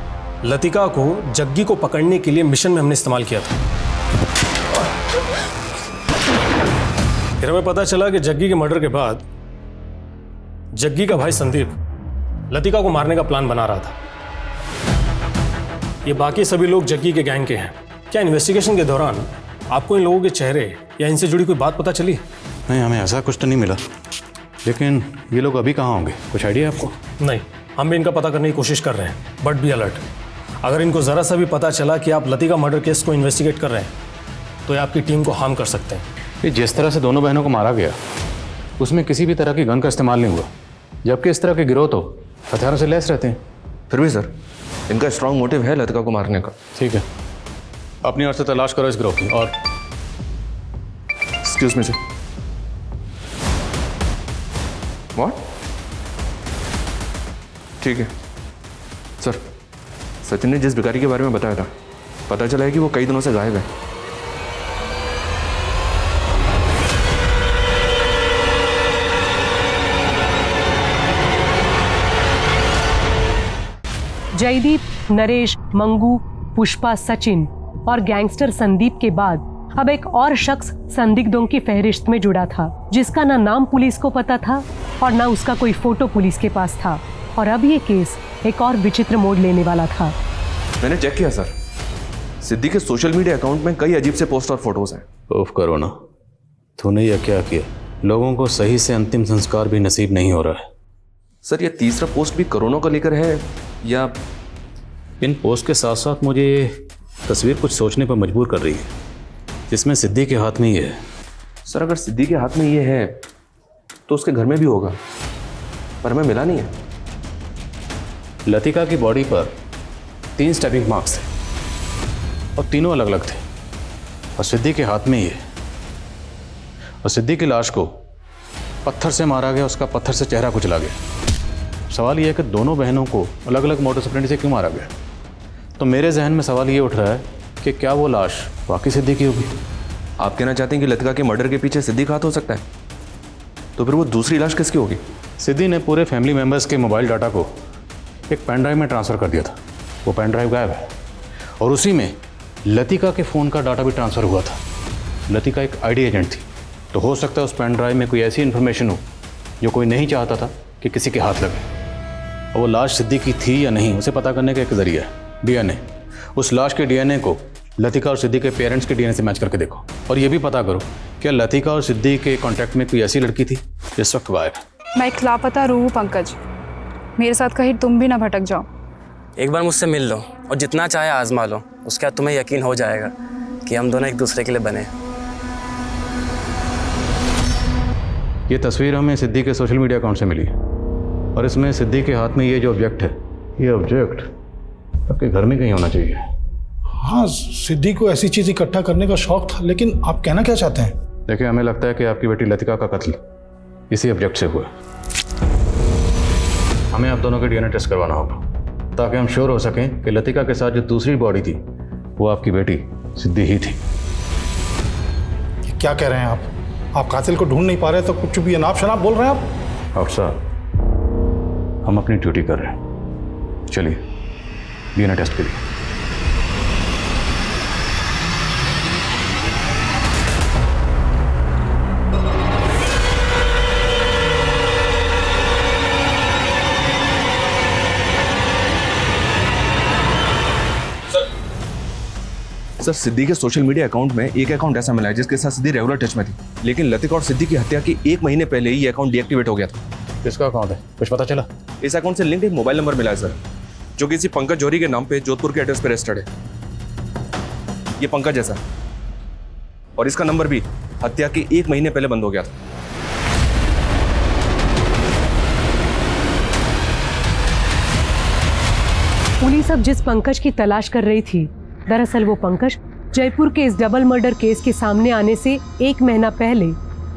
F: लतिका को जग्गी को पकड़ने के लिए मिशन में हमने इस्तेमाल किया था। फिर हमें पता चला कि जग्गी के मर्डर के बाद जग्गी का भाई संदीप लतिका को मारने का प्लान बना रहा था। ये बाकी सभी लोग जग्गी के गैंग के हैं। क्या इन्वेस्टिगेशन के दौरान आपको इन लोगों के चेहरे या इनसे जुड़ी कोई बात पता चली?
A: नहीं, हमें ऐसा कुछ तो नहीं मिला। लेकिन ये लोग अभी कहाँ होंगे, कुछ आइडिया आपको?
F: नहीं, हम भी इनका पता करने की कोशिश कर रहे हैं, बट बी अलर्ट। अगर इनको ज़रा सा भी पता चला कि आप लतिका मर्डर केस को इन्वेस्टिगेट कर रहे हैं तो ये आपकी टीम को हार्म कर सकते हैं।
A: ये जिस तरह से दोनों बहनों को मारा गया उसमें किसी भी तरह की गन का इस्तेमाल नहीं हुआ, जबकि इस तरह के गिरोह तो हथियारों से लैस रहते हैं।
L: फिर भी सर इनका स्ट्रांग मोटिव है लतिका को मारने का।
A: ठीक है, अपनी ओर से तलाश करो इस गिरोह की। और
L: एक्सक्यूज मी सर। व्हाट? ठीक है सर, सचिन ने जिस भिखारी के बारे में बताया था पता चला है कि वो कई दिनों से गायब है।
D: जयदीप, नरेश, मंगू, पुष्पा, सचिन और गैंगस्टर संदीप के बाद अब एक और शख्स संदिग्धों की फहरिस्त में जुड़ा था, जिसका ना नाम पुलिस को पता था और ना उसका कोई फोटो पुलिस के पास था। और अब ये केस एक और विचित्र मोड़ लेने वाला था।
L: मैंने चेक किया सर, सिद्दी के सोशल मीडिया अकाउंट में कई अजीब से पोस्ट और फोटोज हैं।
A: उफ करो ना, तूने यह क्या किया? लोगों को सही से अंतिम संस्कार भी नसीब नहीं हो रहा है।
L: सर ये तीसरा पोस्ट भी कोरोना को लेकर है या?
A: इन पोस्ट के साथ साथ मुझे ये तस्वीर कुछ सोचने पर मजबूर कर रही है, जिसमें सिद्दी के हाथ में ये है।
L: सर अगर सिद्दी के हाथ में ये है तो उसके घर में भी होगा, पर हमें मिला नहीं है।
A: लतिका की बॉडी पर 3 स्टैबिंग मार्क्स थे और तीनों अलग अलग थे, और सिद्धि के हाथ में ये। और सिद्धि की लाश को पत्थर से मारा गया, उसका पत्थर से चेहरा कुचला गया। सवाल यह है कि दोनों बहनों को अलग अलग मोडस ऑपरेंडी से क्यों मारा गया? तो मेरे जहन में सवाल ये उठ रहा है कि क्या वो लाश वाकई सिद्धि की होगी?
L: आप कहना चाहते हैं कि लतिका के मर्डर के पीछे सिद्धि का हाथ हो सकता है? तो फिर वो दूसरी लाश किसकी होगी?
A: सिद्धि ने पूरे फैमिली मेम्बर्स के मोबाइल डाटा को एक पेन ड्राइव में ट्रांसफ़र कर दिया था। वो पेन ड्राइव गायब है और उसी में लतिका के फ़ोन का डाटा भी ट्रांसफ़र हुआ था। लतिका एक आईडी एजेंट थी, तो हो सकता है उस पेन ड्राइव में कोई ऐसी इन्फॉर्मेशन हो जो कोई नहीं चाहता था कि किसी के हाथ लगे। और वो लाश सिद्धि की थी या नहीं, उसे पता करने का एक जरिया है डीएनए। उस लाश के डीएनए को लतिका और सिद्धि के पेरेंट्स के डीएनए से मैच करके देखो, और ये भी पता करो क्या लतिका और सिद्धि के कॉन्टैक्ट में कोई ऐसी लड़की थी जिस वक्त गायब है।
P: मैं एक लापता रूह हूँ पंकज, मेरे साथ कहीं तुम भी ना भटक जाओ।
Q: एक बार मुझसे मिल लो और जितना चाहे आजमा लो, उसके बाद तुम्हें यकीन हो जाएगा कि हम दोनों एक दूसरे के लिए बने।
A: ये तस्वीर हमें सिद्धि के सोशल मीडिया अकाउंट से मिली है, और इसमें सिद्धि के हाथ में ये जो ऑब्जेक्ट है, ये ऑब्जेक्ट आपके घर में कहीं होना चाहिए।
H: हाँ, सिद्धि को ऐसी चीज़ इकट्ठा करने का शौक था, लेकिन आप कहना क्या चाहते हैं?
A: देखिए, हमें लगता है कि आपकी बेटी लतिका का कत्ल इसी ऑब्जेक्ट से हुआ। हमें आप दोनों के डीएनए टेस्ट करवाना होगा ताकि हम श्योर हो सकें कि लतिका के साथ जो दूसरी बॉडी थी वो आपकी बेटी सिद्धि ही थी।
H: क्या कह रहे हैं आप? आप कातिल को ढूंढ नहीं पा रहे तो कुछ भी अनाप शनाप बोल रहे हैं आप?
A: साहब, हम अपनी ड्यूटी कर रहे हैं। चलिए डीएनए टेस्ट के लिए।
L: सर, सिद्धि के सोशल मीडिया अकाउंट में एक अकाउंट ऐसा मिला है जिसके साथ सिद्धि रेगुलर टच में थी, लेकिन लतिका और सिद्धि की हत्या के 1 महीने पहले ही ये अकाउंट डीएक्टिवेट हो गया था।
A: किसका अकाउंट है, कुछ पता चला?
L: इस अकाउंट से लिंक एक मोबाइल नंबर मिला है सर, जो किसी पंकज जौहरी के नाम पे जोधपुर के एड्रेस पर रजिस्टर्ड है। ये पंकज है सर, और इसका नंबर भी हत्या के 1 महीने पहले बंद हो गया था।
D: पुलिस अब जिस पंकज की तलाश कर रही थी, दरअसल वो पंकज जयपुर के इस डबल मर्डर केस के सामने आने से 1 महीना पहले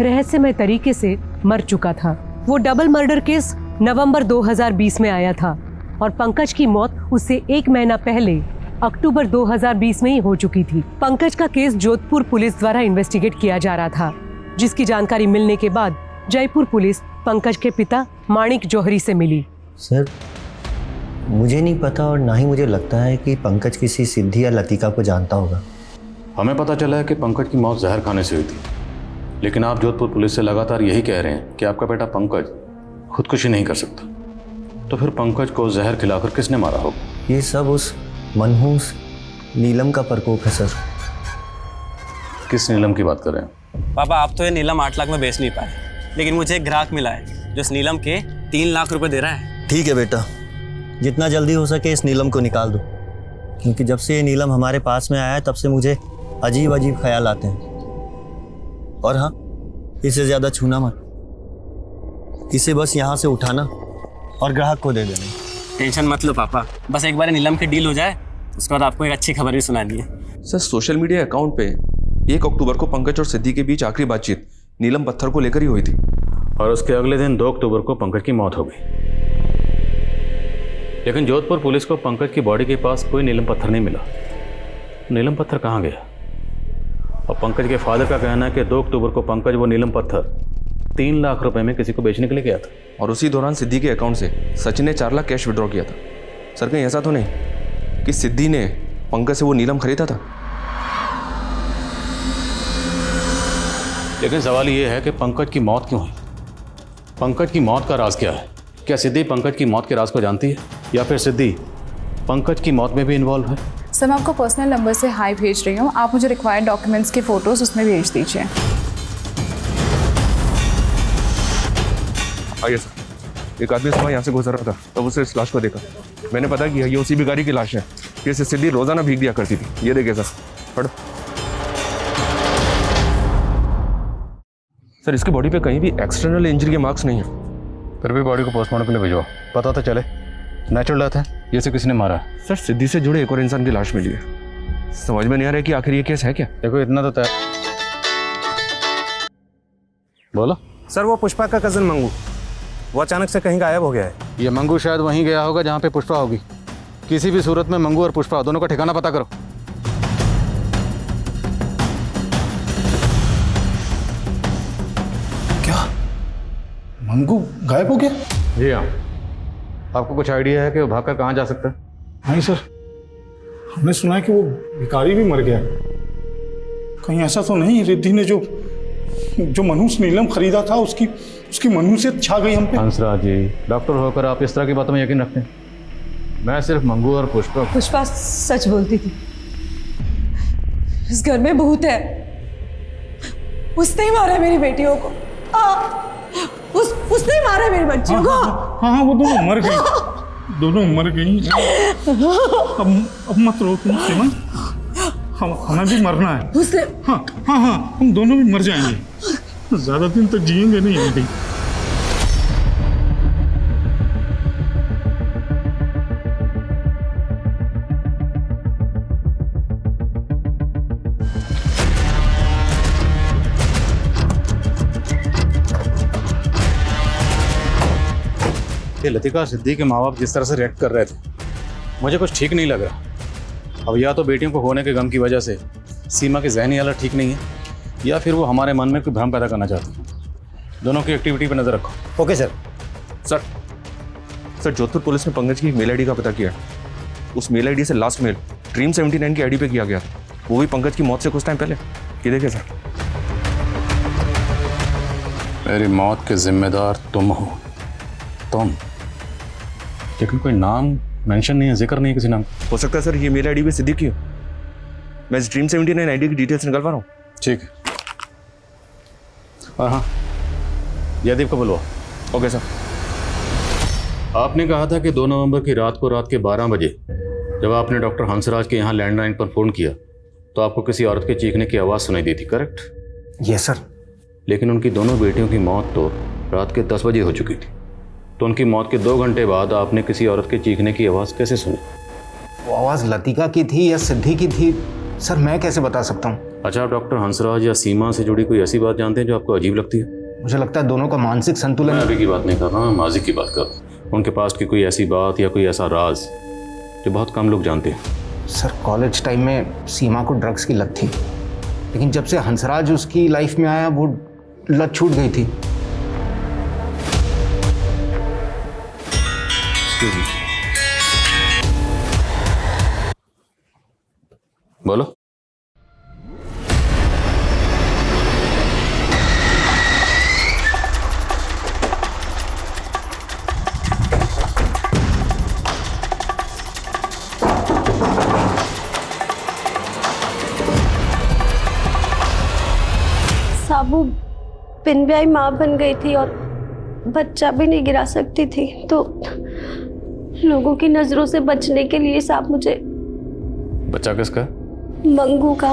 D: रहस्यमय तरीके से मर चुका था। वो डबल मर्डर केस नवंबर 2020 में आया था और पंकज की मौत उससे 1 महीना पहले अक्टूबर 2020 में ही हो चुकी थी। पंकज का केस जोधपुर पुलिस द्वारा इन्वेस्टिगेट किया जा रहा था, जिसकी जानकारी मिलने के बाद जयपुर पुलिस पंकज के पिता माणिक जौहरी से मिली।
O: सर, मुझे नहीं पता और ना ही मुझे लगता है कि पंकज किसी सिद्धि या लतिका को जानता होगा।
A: हमें पता चला है कि पंकज की मौत जहर खाने से हुई थी, लेकिन आप जोधपुर पुलिस से लगातार यही कह रहे हैं कि आपका बेटा पंकज खुदकुशी नहीं कर सकता। तो फिर पंकज को जहर खिलाकर किसने मारा होगा?
O: ये सब उस मनहूस नीलम का प्रकोप है सर।
A: किस नीलम की बात कर रहे हैं?
Q: पापा, आप तो ये नीलम 8 लाख में बेच नहीं पाए, लेकिन मुझे एक ग्राहक मिला है जो इस नीलम के 3 लाख रुपए दे रहा है।
O: ठीक है बेटा, जितना जल्दी हो सके इस नीलम को निकाल दो, क्योंकि जब से ये नीलम हमारे पास में आया है तब से मुझे अजीब अजीब ख्याल आते हैं। और हाँ, इसे ज़्यादा छूना मत, इसे बस यहाँ से उठाना और ग्राहक को दे देना।
Q: टेंशन मत लो पापा, बस एक बार नीलम की डील हो जाए, उसके बाद आपको एक अच्छी खबर भी सुनानी है।
L: सर, सोशल मीडिया अकाउंट पे 1 अक्टूबर को पंकज और सिद्धि के बीच आखिरी बातचीत नीलम पत्थर को लेकर ही हुई थी,
A: और उसके अगले दिन 2 अक्टूबर को पंकज की मौत हो गई। लेकिन जोधपुर पुलिस को पंकज की बॉडी के पास कोई नीलम पत्थर नहीं मिला। नीलम पत्थर कहाँ गया? और पंकज के फादर का कहना है कि 2 अक्टूबर को पंकज वो नीलम पत्थर 3 लाख रुपए में किसी को बेचने के लिए गया था,
L: और उसी दौरान सिद्धि के अकाउंट से सचिन ने 4 लाख कैश विड्रॉ किया था। सर, कहीं ऐसा तो नहीं कि सिद्धि ने पंकज से वो नीलम खरीदा था?
A: लेकिन सवाल ये है कि पंकज की मौत क्यों हुई? पंकज की मौत का राज क्या है? क्या सिद्धि पंकज की मौत के राज को जानती है, या फिर सिद्धि पंकज की मौत में भी इन्वॉल्व है?
P: सर, मैं आपको पर्सनल नंबर से हाई भेज रही हूँ, आप मुझे रिक्वायर्ड डॉक्यूमेंट्स की फ़ोटोज़ उसमें भेज दीजिए।
L: आइए सर। एक आदमी सुबह यहाँ से गुजर रहा था, तब उसे इस लाश को देखा। मैंने पता किया ये उसी भिखारी की लाश है जिसे सिद्धि रोजाना भीख दिया करती थी। ये देखिए सर, पढ़ो सर, इसकी बॉडी पे कहीं भी एक्सटर्नल इंजरी के मार्क्स नहीं है।
A: फिर भी बॉडी को पोस्टमार्टम के लिए भिजवाओ, पता तो चले नेचुरल डेथ है, ये से किसी ने मारा है?
L: सर सिद्धि से जुड़े एक और इंसान की लाश मिली है। समझ में नहीं आ रहा है कि आखिर ये केस है क्या।
A: देखो इतना तो तय। बोलो।
J: सर वो पुष्पा का कजन मंगू, वो अचानक से कहीं गायब हो गया है।
A: ये मंगू शायद वहीं गया होगा जहाँ पे पुष्पा होगी। किसी भी सूरत में मंगू और पुष्पा दोनों का ठिकाना पता करो।
H: क्या मंगू गायब हो गया?
A: जी हाँ। आपको कुछ आइडिया है कि वो भागकर कहाँ जा सकता है?
H: नहीं सर, हमने सुना है कि वो भिखारी भी मर गया। कहीं ऐसा तो नहीं रिद्धि ने जो मनुष्य नीलम खरीदा था उसकी मनुष्यत छा गई हम पे?
A: हंसराज जी, डॉक्टर होकर आप इस तरह की बातों में यकीन रखते हैं? मैं सिर्फ मंगू और
G: पुष्पा सच बोलती थी। इस घर में भूत है, उसने ही मारा मेरी बेटियों को। उसने ही मारा मेरी बच्चियों को।
H: हाँ, वो दोनों मर गई, दोनों मर गई। अब मत रो तुम सीमा, हमें भी मरना है।
G: उसने
H: हाँ, हम दोनों भी मर जाएंगे, ज्यादा दिन तक जिएंगे नहीं हम भी।
A: ये लतिका सिद्धि के माँ बाप जिस तरह से रिएक्ट कर रहे थे, मुझे कुछ ठीक नहीं लग रहा। अब या तो बेटियों को होने के गम की वजह से सीमा की जहनी हालत ठीक नहीं है, या फिर वो हमारे मन में कोई भ्रम पैदा करना चाहती है। दोनों की एक्टिविटी पर नजर रखो।
J: Okay sir.
L: Sir Jodhpur police ने पंकज की मेल आईडी का पता किया। उस मेल आईडी से लास्ट मेल ड्रीम 79 की आईडी पे किया गया, वो भी पंकज की मौत से कुछ टाइम पहले। ये देखिए सर।
A: मेरी मौत के जिम्मेदार तुम हो, तुम। लेकिन कोई नाम मेंशन नहीं है, जिक्र नहीं है किसी नाम।
L: हो सकता है सर ये मेल आईडी भी सिद्धि की हो। मैं इस ड्रीम 79 आईडी की डिटेल्स निकल पा रहा हूँ।
A: ठीक है। और हाँ, जयदीप को बुलवा।
L: Okay sir.
A: आपने कहा था कि 2 नवंबर की रात को रात के 12 बजे जब आपने डॉक्टर हंसराज के यहाँ लैंडलाइन पर फ़ोन किया तो आपको किसी औरत के चीखने की आवाज़ सुनाई दी थी, करेक्ट?
J: Yes sir.
A: लेकिन उनकी दोनों बेटियों की मौत तो रात के 10 बजे हो चुकी थी, तो उनकी मौत के 2 घंटे बाद आपने किसी औरत के चीखने की आवाज़ कैसे सुनी?
K: वो आवाज़ लतिका की थी या सिद्धि की थी, सर मैं कैसे बता सकता हूँ?
A: अच्छा, आप डॉक्टर हंसराज या सीमा से जुड़ी कोई ऐसी बात जानते हैं जो आपको अजीब लगती है?
K: मुझे लगता है दोनों का मानसिक संतुलन।
A: मैं अभी की बात नहीं कर रहा, माजी की बात कर रहा हूँ। उनके पास की कोई ऐसी बात या कोई ऐसा राज जो बहुत कम लोग जानते हैं।
K: सर कॉलेज टाइम में सीमा को ड्रग्स की लत थी, लेकिन जब से हंसराज उसकी लाइफ में आया वो लत छूट गई थी।
A: बोलो।
B: साबू बिन ब्याही माँ बन गई थी और बच्चा भी नहीं गिरा सकती थी, तो लोगों की नजरों से बचने के लिए साहब मुझे
A: बच्चा किसका?
B: मंगू का।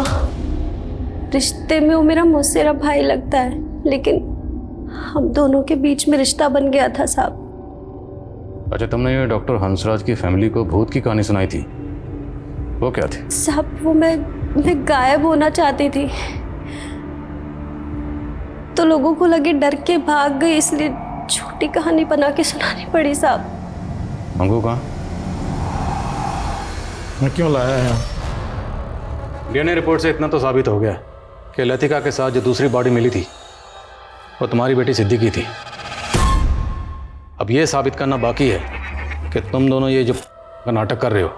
B: रिश्ते में वो मेरा मौसेरा भाई लगता है, लेकिन हम दोनों के बीच में रिश्ता बन गया था साहब।
A: अच्छा, तुमने ये डॉक्टर हंसराज की फैमिली को भूत की कहानी सुनाई थी, वो क्या थी?
B: साहब वो मैं गायब होना चाहती थी, तो लोगों को लगे डर के भाग गई, इसलिए छोटी कहानी बना के सुनानी पड़ी साहब।
A: मंगू कहाँ?
H: मैं क्यों लाया है?
A: डीएनए रिपोर्ट से इतना तो साबित हो गया कि लतिका के साथ जो दूसरी बॉडी मिली थी वो तुम्हारी बेटी सिद्धि की थी। अब ये साबित करना बाकी है कि तुम दोनों ये जो नाटक कर रहे हो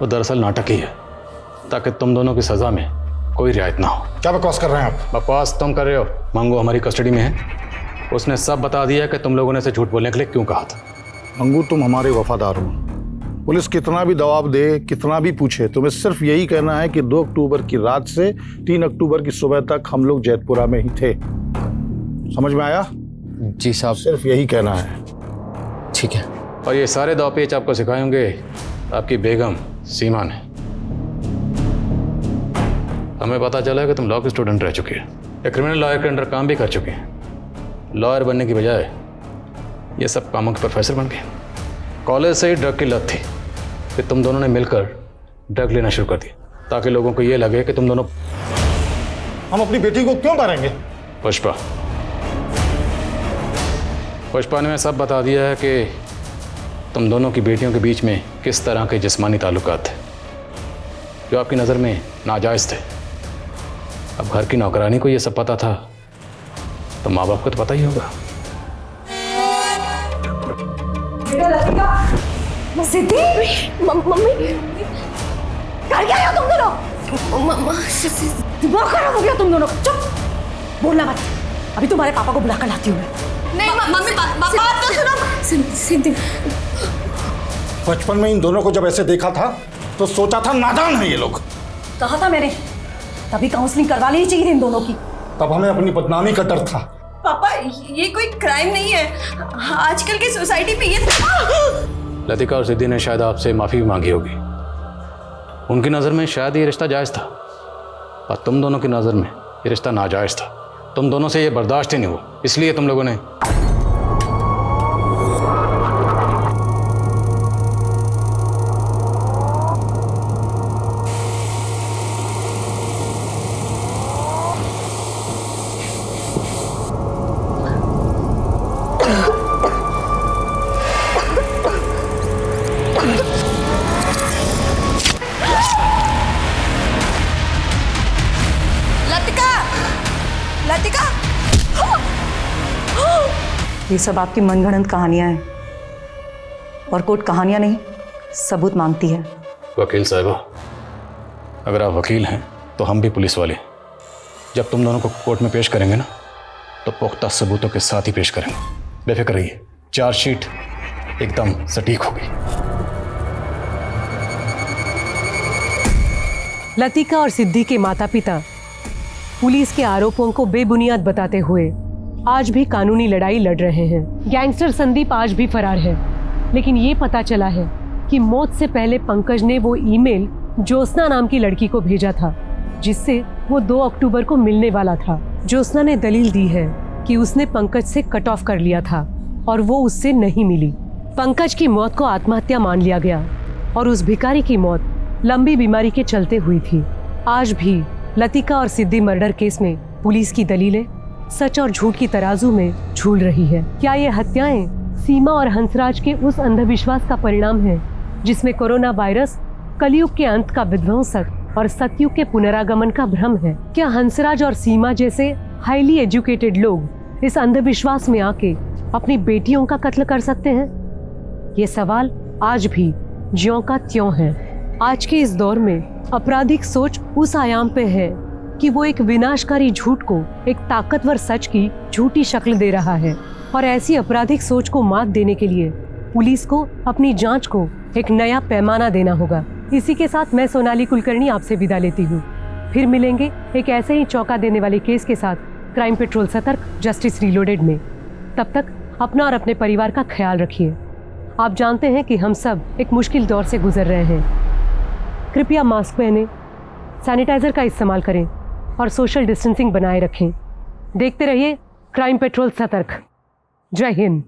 A: वो दरअसल नाटक ही है, ताकि तुम दोनों की सज़ा में कोई रियायत ना हो।
H: क्या बकवास कर रहे हैं आप?
A: बकवास तुम कर रहे हो। मंगू हमारी कस्टडी में है, उसने सब बता दिया कि तुम लोगों ने इसे झूठ बोलने के लिए क्यों कहा था।
H: मंगू तुम हमारे वफादार हो, पुलिस कितना भी दबाव दे, कितना भी पूछे, तुम्हें सिर्फ यही कहना है कि 2 अक्टूबर की रात से 3 अक्टूबर की सुबह तक हम लोग जैतपुरा में ही थे। समझ में आया?
K: जी साहब।
H: सिर्फ यही कहना है।
K: ठीक है।
A: और ये सारे दावपेच आपको सिखाएंगे आपकी बेगम सीमा ने। हमें पता चला है कि तुम लॉ के स्टूडेंट रह चुके हैं, या क्रिमिनल लॉयर के अंडर काम भी कर चुके हैं। लॉयर बनने की बजाय ये सब कामों के प्रोफेसर बन गए। कॉलेज से ही ड्रग की लत थी, फिर तुम दोनों ने मिलकर ड्रग लेना शुरू कर दिया ताकि लोगों को ये लगे कि तुम दोनों।
H: हम अपनी बेटी को क्यों मारेंगे?
A: पुष्पा ने सब बता दिया है कि तुम दोनों की बेटियों के बीच में किस तरह के जिस्मानी ताल्लुकात थे जो आपकी नज़र में नाजायज़ थे। अब घर की नौकरानी को ये सब पता था तो माँ बाप को तो पता ही होगा।
B: सिद्धि, मम्मी कर क्या हो तुम दोनों? दिमाग खराब हो गया तुम दोनों का। चुप, बोलना मत। अभी तुम्हारे पापा को बुला कर लाती हूँ मैं।
C: नहीं मम्मी, बात तो सुनो। सिद्धि,
H: बचपन में इन दोनों को जब ऐसे देखा था तो सोचा था नादान है ये लोग।
G: कहा था मैंने, तभी काउंसलिंग करवा लेनी चाहिए थी इन दोनों की।
H: तब हमें अपनी बदनामी का डर था।
G: पापा, ये कोई क्राइम नहीं है। आजकल की सोसाइटी में ये
A: लतिका और सिद्धि ने शायद आपसे माफ़ी भी मांगी होगी। उनकी नज़र में शायद ये रिश्ता जायज़ था और तुम दोनों की नज़र में ये रिश्ता नाजायज़ था। तुम दोनों से ये बर्दाश्त ही नहीं हुआ, इसलिए तुम लोगों ने।
G: ये सब आपकी मनगढ़ंत कहानियां हैं और कोर्ट कहानियां नहीं, सबूत मांगती है।
A: वकील साहिबा, अगर आप वकील हैं तो हम भी पुलिस वाले हैं। जब तुम दोनों को कोर्ट में पेश करेंगे ना तो पुख्ता सबूतों के साथ ही पेश करेंगे। बेफिक्र रहिए, चार्जशीट एकदम सटीक होगी।
D: लतिका और सिद्धि के माता पिता पुलिस के आरोपों को बेबुनियाद बताते हुए आज भी कानूनी लड़ाई लड़ रहे हैं। गैंगस्टर संदीप आज भी फरार है, लेकिन ये पता चला है कि मौत से पहले पंकज ने वो ईमेल ज्योत्सना नाम की लड़की को भेजा था जिससे वो 2 अक्टूबर को मिलने वाला था। ज्योत्सना ने दलील दी है कि उसने पंकज से कट ऑफ कर लिया था और वो उससे नहीं मिली। पंकज की मौत को आत्महत्या मान लिया गया और उस भिखारी की मौत लंबी बीमारी के चलते हुई थी। आज भी लतिका और सिद्धि मर्डर केस में पुलिस की दलीलें सच और झूठ की तराजू में झूल रही है। क्या ये हत्याएं सीमा और हंसराज के उस अंधविश्वास का परिणाम है जिसमें कोरोना वायरस कलयुग के अंत का विध्वंसक और सतयुग के पुनरागमन का भ्रम है? क्या हंसराज और सीमा जैसे हाईली एजुकेटेड लोग इस अंधविश्वास में आके अपनी बेटियों का कत्ल कर सकते हैं? ये सवाल आज भी ज्यों का त्यों है। आज के इस दौर में आपराधिक सोच उस आयाम पे है कि वो एक विनाशकारी झूठ को एक ताकतवर सच की झूठी शक्ल दे रहा है और ऐसी आपराधिक सोच को मात देने के लिए पुलिस को अपनी जांच को एक नया पैमाना देना होगा। इसी के साथ मैं सोनाली कुलकर्णी आपसे विदा लेती हूँ। फिर मिलेंगे एक ऐसे ही चौंका देने वाले केस के साथ क्राइम पेट्रोल सतर्क जस्टिस रीलोडेड में। तब तक अपना और अपने परिवार का ख्याल रखिए। आप जानते हैं कि हम सब एक मुश्किल दौर से गुजर रहे हैं। कृपया मास्क पहने, सैनिटाइजर का इस्तेमाल करें और सोशल डिस्टेंसिंग बनाए रखें। देखते रहिए क्राइम पेट्रोल सतर्क। जय हिंद।